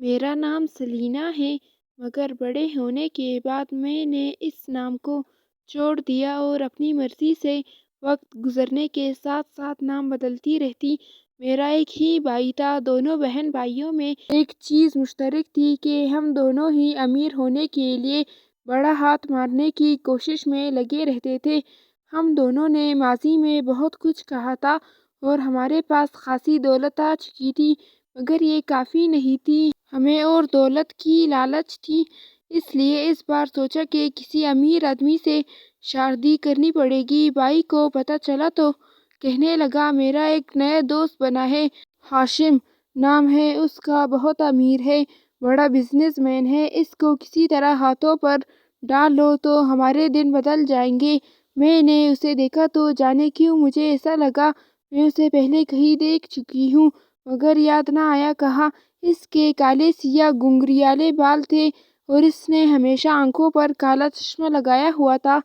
میرا نام سلینا ہے، مگر بڑے ہونے کے بعد میں نے اس نام کو چھوڑ دیا اور اپنی مرضی سے وقت گزرنے کے ساتھ ساتھ نام بدلتی رہتی۔ میرا ایک ہی بھائی تھا۔ دونوں بہن بھائیوں میں ایک چیز مشترک تھی کہ ہم دونوں ہی امیر ہونے کے لیے بڑا ہاتھ مارنے کی کوشش میں لگے رہتے تھے۔ ہم دونوں نے ماضی میں بہت کچھ کہا تھا اور ہمارے پاس خاصی دولت آ چکی تھی، مگر یہ کافی نہیں تھی۔ ہمیں اور دولت کی لالچ تھی، اس لیے اس بار سوچا کہ کسی امیر آدمی سے شادی کرنی پڑے گی۔ بھائی کو پتہ چلا تو کہنے لگا، میرا ایک نیا دوست بنا ہے، ہاشم نام ہے اس کا، بہت امیر ہے، بڑا بزنس مین ہے، اس کو کسی طرح ہاتھوں پر ڈال لو تو ہمارے دن بدل جائیں گے۔ میں نے اسے دیکھا تو جانے کیوں مجھے ایسا لگا میں اسے پہلے کہیں دیکھ چکی ہوں، مگر یاد نہ آیا کہاں۔ اس کے کالے سیاہ گھنگریالے بال تھے اور اس نے ہمیشہ آنکھوں پر کالا چشمہ لگایا ہوا تھا۔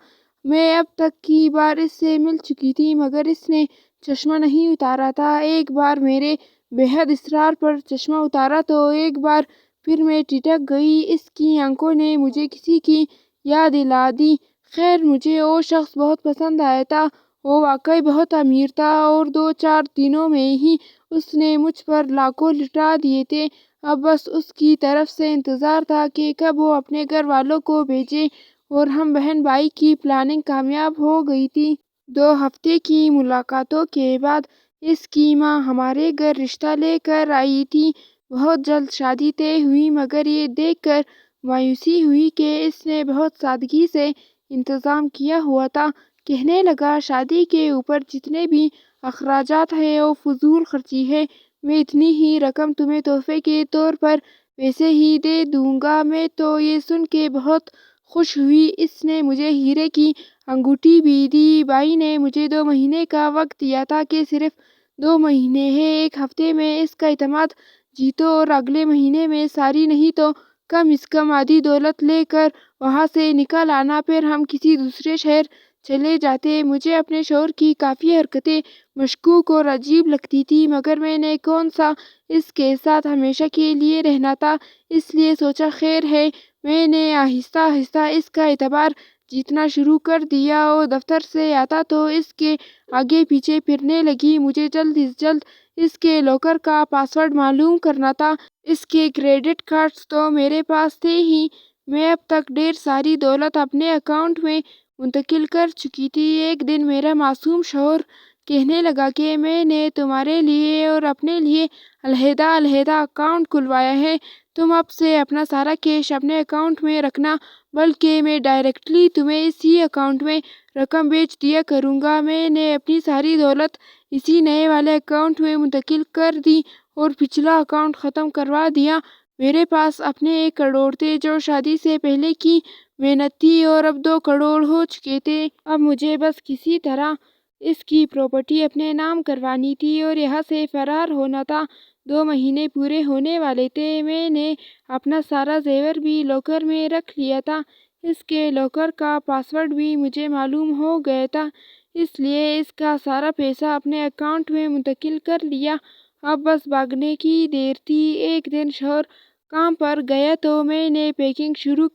میں اب تک کی بار اس سے مل چکی تھی، مگر اس نے چشمہ نہیں اتارا تھا۔ ایک بار میرے بے حد اصرار پر چشمہ اتارا تو ایک بار پھر میں ٹھٹک گئی۔ اس کی آنکھوں نے مجھے کسی کی یاد دلا دی۔ خیر، مجھے وہ شخص بہت پسند آیا تھا۔ وہ واقعی بہت امیر تھا اور 2-4 دنوں میں ہی اس نے مجھ پر لاکھوں لٹا دیے تھے۔ اب بس اس کی طرف سے انتظار تھا کہ کب وہ اپنے گھر والوں کو بھیجے، اور ہم بہن بھائی کی پلاننگ کامیاب ہو گئی تھی۔ 2 ہفتے کی ملاقاتوں کے بعد اس کی ماں ہمارے گھر رشتہ لے کر آئی تھی۔ بہت جلد شادی طے ہوئی، مگر یہ دیکھ کر مایوسی ہوئی کہ اس نے بہت سادگی سے انتظام کیا ہوا تھا۔ کہنے لگا، شادی کے اوپر جتنے بھی اخراجات ہیں وہ فضول خرچی ہے، میں اتنی ہی رقم تمہیں تحفے کے طور پر ویسے ہی دے دوں گا۔ میں تو یہ سن کے بہت خوش ہوئی۔ اس نے مجھے ہیرے کی انگوٹھی بھی دی۔ بھائی نے مجھے 2 مہینے کا وقت دیا تھا کہ صرف 2 مہینے ہیں، ایک ہفتے میں اس کا اعتماد جیتو اور اگلے مہینے میں ساری نہیں تو کم از کم آدھی دولت لے کر وہاں سے نکل آنا، پھر ہم کسی دوسرے شہر چلے جاتے۔ مجھے اپنے شوہر کی کافی حرکتیں مشکوک اور عجیب لگتی تھی، مگر میں نے کون سا اس کے ساتھ ہمیشہ کے لیے رہنا تھا، اس لیے سوچا خیر ہے۔ میں نے آہستہ آہستہ اس کا اعتبار جیتنا شروع کر دیا۔ وہ دفتر سے آتا تو اس کے آگے پیچھے پھرنے لگی۔ مجھے جلد از جلد اس کے لاکر کا پاس ورڈ معلوم کرنا تھا۔ اس کے کریڈٹ کارڈز تو میرے پاس تھے ہی، میں اب تک ڈھیر ساری دولت اپنے اکاؤنٹ میں منتقل کر چکی تھی۔ ایک دن میرا معصوم شوہر کہنے لگا کہ میں نے تمہارے لیے اور اپنے لیے علیحدہ علیحدہ اکاؤنٹ کھلوایا ہے، تم اب سے اپنا سارا کیش اپنے اکاؤنٹ میں رکھنا، بلکہ میں ڈائریکٹلی تمہیں اسی اکاؤنٹ میں رقم بھیج دیا کروں گا۔ میں نے اپنی ساری دولت اسی نئے والے اکاؤنٹ میں منتقل کر دی اور پچھلا اکاؤنٹ ختم کروا دیا۔ میرے پاس اپنے 1 کروڑ تھے جو شادی سے پہلے کی محنت تھی، اور اب 2 کروڑ ہو چکے تھے۔ اب مجھے بس کسی طرح اس کی پراپرٹی اپنے نام کروانی تھی اور یہاں سے فرار ہونا تھا۔ 2 مہینے پورے ہونے والے تھے۔ میں نے اپنا سارا زیور بھی لاکر میں رکھ لیا تھا۔ اس کے لاکر کا پاس ورڈ بھی مجھے معلوم ہو گیا تھا، اس لیے اس کا سارا پیسہ اپنے اکاؤنٹ میں منتقل کر لیا۔ اب بس بھاگنے کی دیر تھی۔ ایک دن شوہر کام پر گیا تو میں نے پیکنگ شروع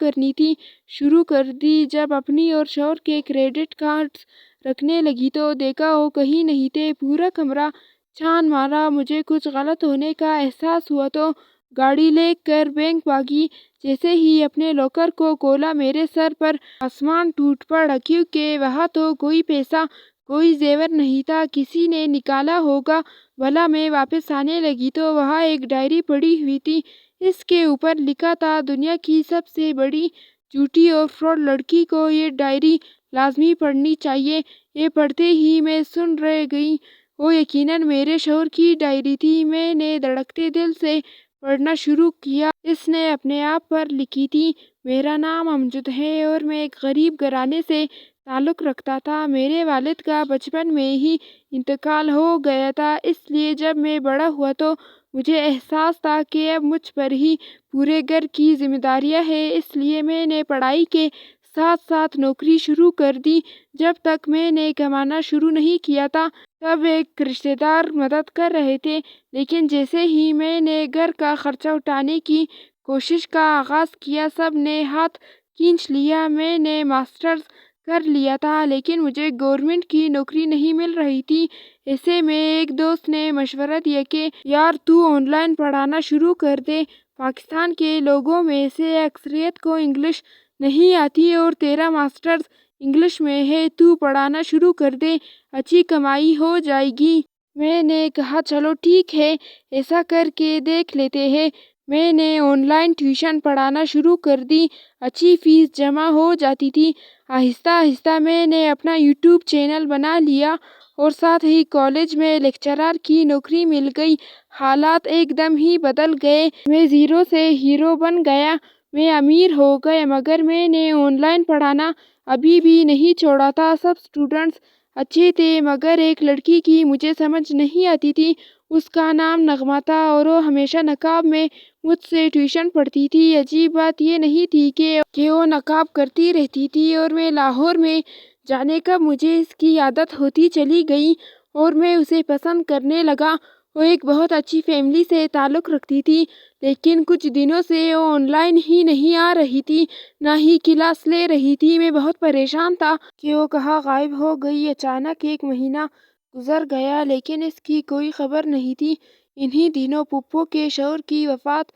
کر دی۔ جب اپنی اور شوہر کے کریڈٹ کارڈز رکھنے لگی تو دیکھا وہ کہیں نہیں تھے۔ پورا کمرہ چھان مارا۔ مجھے کچھ غلط ہونے کا احساس ہوا تو گاڑی لے کر بینک بھاگی۔ جیسے ہی اپنے لاکر کو کھولا، میرے سر پر آسمان ٹوٹ پڑا، کیونکہ وہاں تو کوئی پیسہ، کوئی زیور نہیں تھا۔ کسی نے نکالا ہوگا۔ بھلا میں واپس آنے لگی تو وہاں ایک ڈائری پڑی ہوئی تھی۔ اس کے اوپر لکھا تھا، دنیا کی سب سے بڑی جھوٹی اور فراڈ لڑکی کو یہ ڈائری لازمی پڑھنی چاہیے۔ یہ پڑھتے ہی میں سن رہ گئی۔ وہ یقیناً میرے شوہر کی ڈائری تھی۔ میں نے دھڑکتے دل سے پڑھنا شروع کیا۔ اس نے اپنے آپ پر لکھی تھی، میرا نام امجد ہے اور میں ایک غریب گھرانے سے تعلق رکھتا تھا۔ میرے والد کا بچپن میں ہی انتقال ہو گیا تھا، اس لیے جب میں بڑا ہوا تو مجھے احساس تھا کہ اب مجھ پر ہی پورے گھر کی ذمہ داریاں ہیں۔ اس لیے میں نے پڑھائی کے ساتھ ساتھ نوکری شروع کر دی۔ جب تک میں نے کمانا شروع نہیں کیا تھا، تب ایک رشتے دار مدد کر رہے تھے، لیکن جیسے ہی میں نے گھر کا خرچہ اٹھانے کی کوشش کا آغاز کیا، سب نے ہاتھ کھینچ لیا۔ میں نے ماسٹرز کر لیا تھا، لیکن مجھے گورنمنٹ کی نوکری نہیں مل رہی تھی۔ ایسے میں ایک دوست نے مشورہ دیا کہ یار تو آن لائن پڑھانا شروع کر دے۔ پاکستان کے لوگوں میں سے اکثریت کو انگلش نہیں آتی اور تیرا ماسٹرز انگلش میں ہے، تو پڑھانا شروع کر دے، اچھی کمائی ہو جائے گی۔ میں نے کہا چلو ٹھیک ہے، ایسا کر کے دیکھ لیتے ہیں۔ میں نے آن لائن ٹیوشن پڑھانا شروع کر دی، اچھی فیس جمع ہو جاتی تھی۔ آہستہ آہستہ میں نے اپنا یوٹیوب چینل بنا لیا اور ساتھ ہی کالج میں لیکچرر کی نوکری مل گئی۔ حالات ایک دم ہی بدل گئے، میں زیرو سے ہیرو بن گیا، میں امیر ہو گیا۔ مگر میں نے آن لائن پڑھانا ابھی بھی نہیں چھوڑا تھا۔ سب اسٹوڈنٹس اچھے تھے، مگر ایک لڑکی کی مجھے سمجھ نہیں آتی تھی۔ اس کا نام نغمہ تھا اور وہ ہمیشہ نقاب میں مجھ سے ٹیوشن پڑھتی تھی۔ عجیب بات یہ نہیں تھی کہ وہ نقاب کرتی رہتی تھی اور میں لاہور میں جانے کب مجھے اس کی عادت ہوتی چلی گئی اور میں اسے پسند کرنے لگا۔ وہ ایک بہت اچھی فیملی سے تعلق رکھتی تھی، لیکن کچھ دنوں سے وہ آن لائن ہی نہیں آ رہی تھی، نہ ہی کلاس لے رہی تھی۔ میں بہت پریشان تھا کہ وہ کہاں غائب ہو گئی۔ اچانک ایک مہینہ گزر گیا، لیکن اس کی کوئی خبر نہیں تھی۔ انہی دنوں پھپھو کے شوہر کی وفات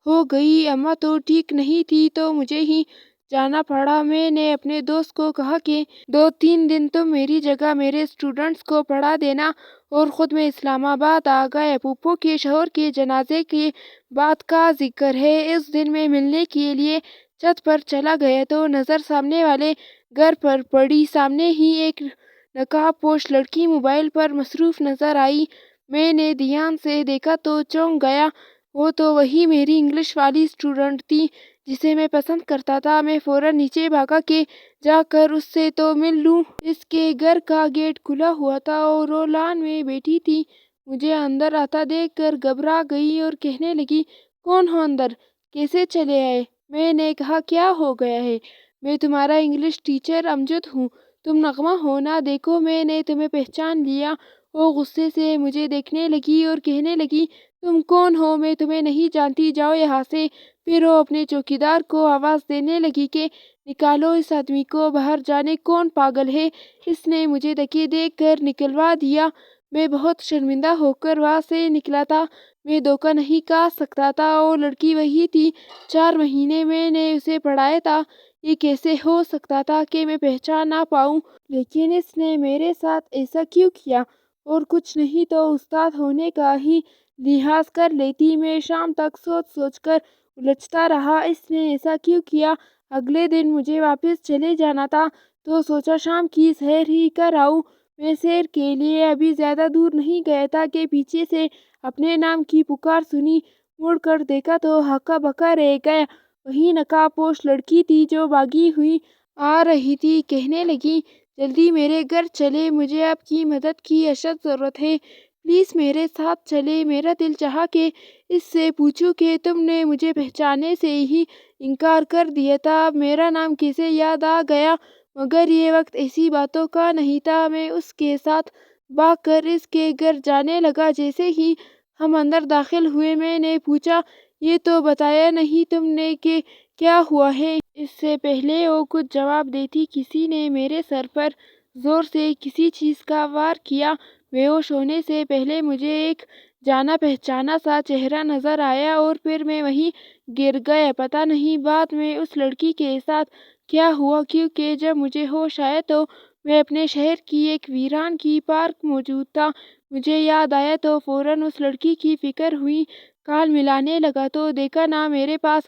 ہو گئی۔ اماں تو ٹھیک نہیں تھی تو مجھے ہی جانا پڑا۔ میں نے اپنے دوست کو کہا کہ 2-3 دن تم میری جگہ میرے اسٹوڈنٹس کو پڑھا دینا، اور خود میں اسلام آباد آ گیا۔ پھپھو کے شوہر کے جنازے کے بعد کا ذکر ہے۔ اس دن میں ملنے کے لیے چھت پر چلا گیا تو نظر سامنے والے گھر پر پڑی۔ سامنے ہی ایک نقاب پوش لڑکی موبائل پر مصروف نظر آئی۔ میں نے دھیان سے دیکھا تو چونک گیا، وہ تو وہی میری انگلش والی اسٹوڈنٹ تھی جسے میں پسند کرتا تھا۔ میں فوراً نیچے بھاگا کہ جا کر اس سے تو مل لوں۔ اس کے گھر کا گیٹ کھلا ہوا تھا اور وہ لان میں بیٹھی تھی۔ مجھے اندر آتا دیکھ کر گھبرا گئی اور کہنے لگی کون ہو اندر، کیسے چلے آئے؟ میں نے کہا کیا ہو گیا ہے؟ میں تمہارا انگلش ٹیچر امجد ہوں، تم نغمہ ہو نا؟ دیکھو میں نے تمہیں پہچان لیا۔ وہ غصے سے مجھے دیکھنے لگی اور کہنے لگی تم کون ہو؟ میں تمہیں نہیں جانتی، جاؤ یہاں سے۔ پھر وہ اپنے چوکیدار کو آواز دینے لگی کہ نکالو اس آدمی کو باہر، جانے کون پاگل ہے۔ اس نے مجھے دھکے دے کر نکلوا دیا۔ میں بہت شرمندہ ہو کر وہاں سے نکلا تھا۔ میں دھوکہ نہیں کھا سکتا تھا، وہ لڑکی وہی تھی، 4 مہینے میں نے اسے پڑھایا تھا۔ یہ کیسے ہو سکتا تھا کہ میں پہچان نہ پاؤں؟ لیکن اس نے میرے ساتھ ایسا کیوں کیا؟ اور کچھ نہیں تو استاد ہونے کا ہی لحاظ کر لیتی۔ میں شام تک سوچ سوچ کر الجھتا رہا، اس نے ایسا کیوں کیا؟ اگلے دن مجھے واپس چلے جانا تھا تو سوچا شام کی سیر ہی کر آؤں۔ میں سیر کے لیے ابھی زیادہ دور نہیں گیا تھا کہ پیچھے سے اپنے نام کی پکار سنی۔ مڑ کر دیکھا تو ہکا بکا رہ گیا، وہی نقاب پوش لڑکی تھی جو بھاگی ہوئی آ رہی تھی۔ کہنے لگی جلدی میرے گھر چلیں، مجھے آپ کی مدد کی اشد ضرورت ہے، پلیز میرے ساتھ چلیں۔ میرا دل چاہا کہ اس سے پوچھوں کہ تم نے مجھے پہچاننے سے ہی انکار کر دیا تھا، اب میرا نام کیسے یاد آ گیا؟ مگر یہ وقت ایسی باتوں کا نہیں تھا۔ میں اس کے ساتھ بھاگ کر اس کے گھر جانے لگا۔ جیسے ہی ہم اندر داخل ہوئے میں نے پوچھا یہ تو بتایا نہیں تم نے کہ کیا ہوا ہے؟ اس سے پہلے وہ کچھ جواب دیتی کسی نے میرے سر پر زور سے کسی چیز کا وار کیا۔ بے ہوش ہونے سے پہلے مجھے ایک جانا پہچانا سا چہرہ نظر آیا اور پھر میں وہیں گر گیا۔ پتہ نہیں بعد میں اس لڑکی کے ساتھ کیا ہوا، کیونکہ جب مجھے ہوش آیا تو میں اپنے شہر کی ایک ویران کی پارک موجود تھا۔ مجھے یاد آیا تو فوراً اس لڑکی کی فکر ہوئی، کال ملانے لگا تو دیکھا نہ میرے پاس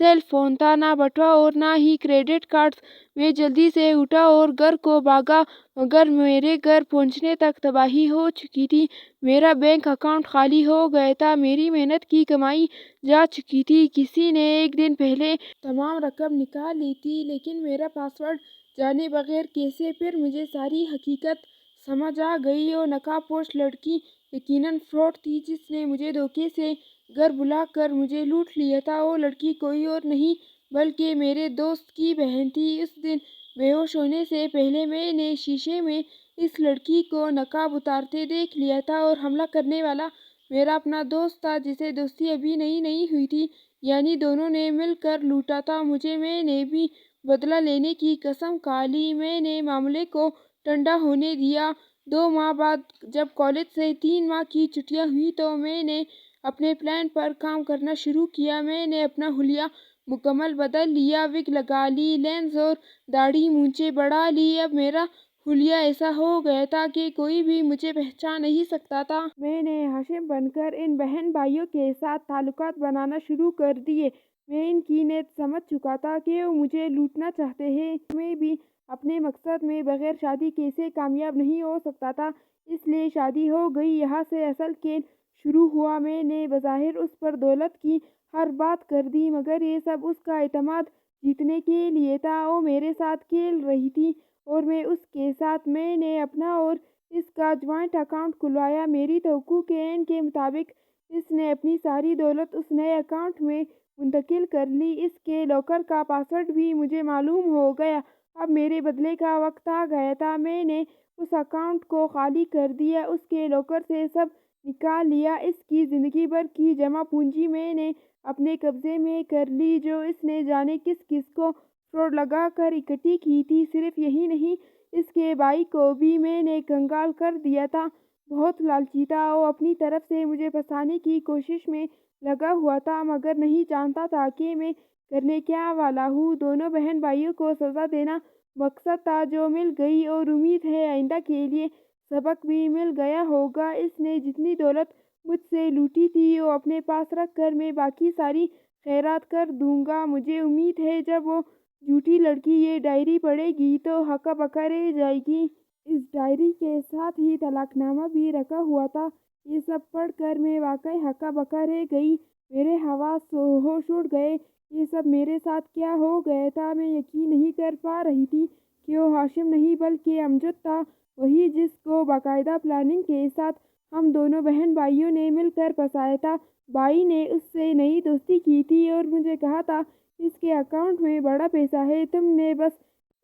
سیل فون تھا، نہ بٹوا اور نہ ہی کریڈٹ کارڈز۔ میں جلدی سے اٹھا اور گھر کو بھاگا، مگر میرے گھر پہنچنے تک تباہی ہو چکی تھی۔ میرا بینک اکاؤنٹ خالی ہو گیا تھا، میری محنت کی کمائی جا چکی تھی۔ کسی نے ایک دن پہلے تمام رقم نکال لی تھی، لیکن میرا پاس ورڈ جانے بغیر کیسے؟ پھر مجھے ساری حقیقت سمجھ آ گئی۔ وہ نقاب پوش لڑکی یقیناً فراڈ تھی جس نے مجھے دھوکے سے گھر بلا کر مجھے لوٹ لیا تھا۔ وہ لڑکی کوئی اور نہیں بلکہ میرے دوست کی بہن تھی۔ اس دن بے ہوش ہونے سے پہلے میں نے شیشے میں اس لڑکی کو نقاب اتارتے دیکھ لیا تھا اور حملہ کرنے والا میرا اپنا دوست تھا جسے دوستی ابھی نئی ہوئی تھی، یعنی دونوں نے مل کر لوٹا تھا مجھے۔ میں نے بھی بدلہ لینے کی قسم کھا لی۔ میں نے معاملے کو ٹھنڈا ہونے دیا۔ 2 ماہ بعد جب کالج سے 3 ماہ کی چھٹیاں ہوئیں تو میں نے اپنے پلان پر کام کرنا شروع کیا۔ میں نے اپنا حلیہ مکمل بدل لیا، وگ لگا لی، لینس اور داڑھی مونچھیں بڑھا لی۔ اب میرا حلیہ ایسا ہو گیا تھا کہ کوئی بھی مجھے پہچان نہیں سکتا تھا۔ میں نے ہاشم بن کر ان بہن بھائیوں کے ساتھ تعلقات بنانا شروع کر دیے۔ میں ان کی نیت سمجھ چکا تھا کہ وہ مجھے لوٹنا چاہتے ہیں۔ میں بھی اپنے مقصد میں بغیر شادی کیسے کامیاب نہیں ہو سکتا تھا، اس لیے شادی ہو گئی۔ یہاں سے اصل کھیل شروع ہوا۔ میں نے بظاہر اس پر دولت کی ہر بات کر دی، مگر یہ سب اس کا اعتماد جیتنے کے لیے تھا۔ وہ میرے ساتھ کھیل رہی تھی اور میں اس کے ساتھ۔ میں نے اپنا اور اس کا جوائنٹ اکاؤنٹ کھلوایا۔ میری توقع کے عین کے مطابق اس نے اپنی ساری دولت اس نئے اکاؤنٹ میں منتقل کر لی۔ اس کے لاکر کا پاس ورڈ بھی مجھے معلوم ہو گیا۔ اب میرے بدلے کا وقت آ گیا تھا۔ میں نے اس اکاؤنٹ کو خالی کر دیا، اس کے لاکر سے سب نکال لیا۔ اس کی زندگی بھر کی جمع پونجی میں نے اپنے قبضے میں کر لی، جو اس نے جانے کس کس کو فراڈ لگا کر اکٹھی کی تھی۔ صرف یہی نہیں، اس کے بھائی کو بھی میں نے کنگال کر دیا تھا۔ بہت لالچی تھا وہ، اپنی طرف سے مجھے پھنسانے کی کوشش میں لگا ہوا تھا، مگر نہیں جانتا تھا کہ میں کرنے کیا والا ہوں۔ دونوں بہن بھائیوں کو سزا دینا مقصد تھا، جو مل گئی، اور امید ہے آئندہ کے لیے سبق بھی مل گیا ہوگا۔ اس نے جتنی دولت مجھ سے لوٹی تھی وہ اپنے پاس رکھ کر میں باقی ساری خیرات کر دوں گا۔ مجھے امید ہے جب وہ جھوٹی لڑکی یہ ڈائری پڑھے گی تو ہکا بکا رہ جائے گی۔ اس ڈائری کے ساتھ ہی طلاق نامہ بھی رکھا ہوا تھا۔ یہ سب پڑھ کر میں واقعی ہکا بکا رہ گئی۔ میرے حواس ہوش اڑ گئے۔ یہ سب میرے ساتھ کیا ہو گیا تھا؟ میں یقین نہیں کر پا رہی تھی کہ وہ ہاشم نہیں بلکہ امجد تھا، وہی جس کو باقاعدہ پلاننگ کے ساتھ ہم دونوں بہن بھائیوں نے مل کر پھنسایا تھا۔ بھائی نے اس سے نئی دوستی کی تھی اور مجھے کہا تھا اس کے اکاؤنٹ میں بڑا پیسہ ہے، تم نے بس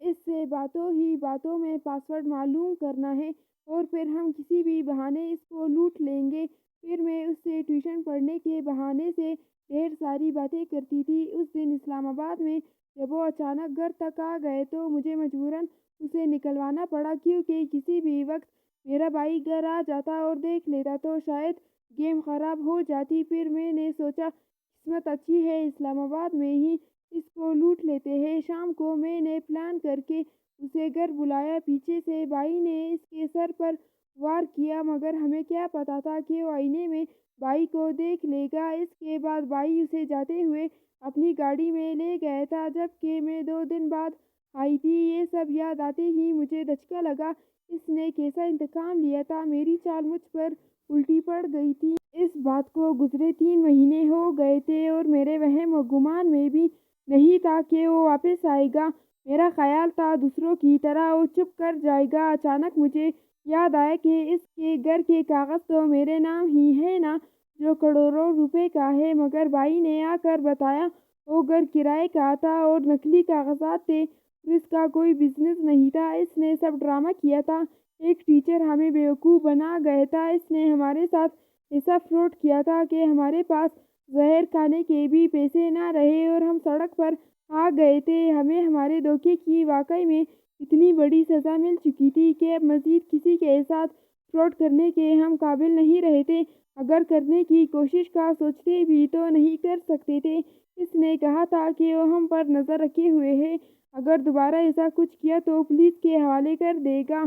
اس سے باتوں ہی باتوں میں پاس ورڈ معلوم کرنا ہے اور پھر ہم کسی بھی بہانے اس کو لوٹ لیں گے۔ پھر میں اس سے ٹیوشن پڑھنے کے بہانے سے ڈھیر ساری باتیں کرتی تھی۔ اس دن اسلام آباد میں جب وہ اچانک گھر تک آ گئے تو مجھے مجبوراً اسے نکلوانا پڑا، کیونکہ کسی بھی وقت میرا بھائی گھر آ جاتا اور دیکھ لیتا تو شاید گیم خراب ہو جاتی۔ پھر میں نے سوچا قسمت اچھی ہے، اسلام آباد میں ہی اس کو لوٹ لیتے ہیں۔ شام کو میں نے پلان کر کے اسے گھر بلایا۔ پیچھے سے بھائی نے اس کے سر پر وار کیا، مگر ہمیں کیا پتا تھا کہ وہ آئینے میں بھائی کو دیکھ لے گا۔ اس کے بعد بھائی اسے جاتے ہوئے اپنی گاڑی میں لے گیا تھا، جبکہ میں 2 دن بعد آئی تھی۔ یہ سب یاد آتے ہی مجھے دھچکا لگا، اس نے کیسا انتقام لیا تھا؟ میری چال مجھ پر الٹی پڑ گئی تھی۔ اس بات کو گزرے 3 مہینے ہو گئے تھے اور میرے وہم و گمان میں بھی نہیں تھا کہ وہ واپس آئے گا۔ میرا خیال تھا دوسروں کی طرح وہ چپ کر جائے گا۔ اچانک مجھے یاد آیا کہ اس کے گھر کے کاغذ تو میرے نام ہی ہیں نا، جو کروڑوں روپے کا ہے۔ مگر بھائی نے آ کر بتایا وہ گھر کرائے کا تھا اور نقلی کاغذات تھے اور اس کا کوئی بزنس نہیں تھا۔ اس نے سب ڈرامہ کیا تھا۔ ایک ٹیچر ہمیں بیوقوف بنا گیا تھا۔ اس نے ہمارے ساتھ ایسا فراڈ کیا تھا کہ ہمارے پاس زہر کھانے کے بھی پیسے نہ رہے اور ہم سڑک پر آ گئے تھے۔ ہمیں ہمارے دھوکے کی واقعی میں اتنی بڑی سزا مل چکی تھی کہ اب مزید کسی کے ساتھ فراڈ کرنے کے ہم قابل نہیں رہے تھے۔ اگر کرنے کی کوشش کا سوچتے بھی تو نہیں کر سکتے تھے۔ اس نے کہا تھا کہ وہ ہم پر نظر رکھے ہوئے ہے، اگر دوبارہ ایسا کچھ کیا تو پولیس کے حوالے کر دے گا۔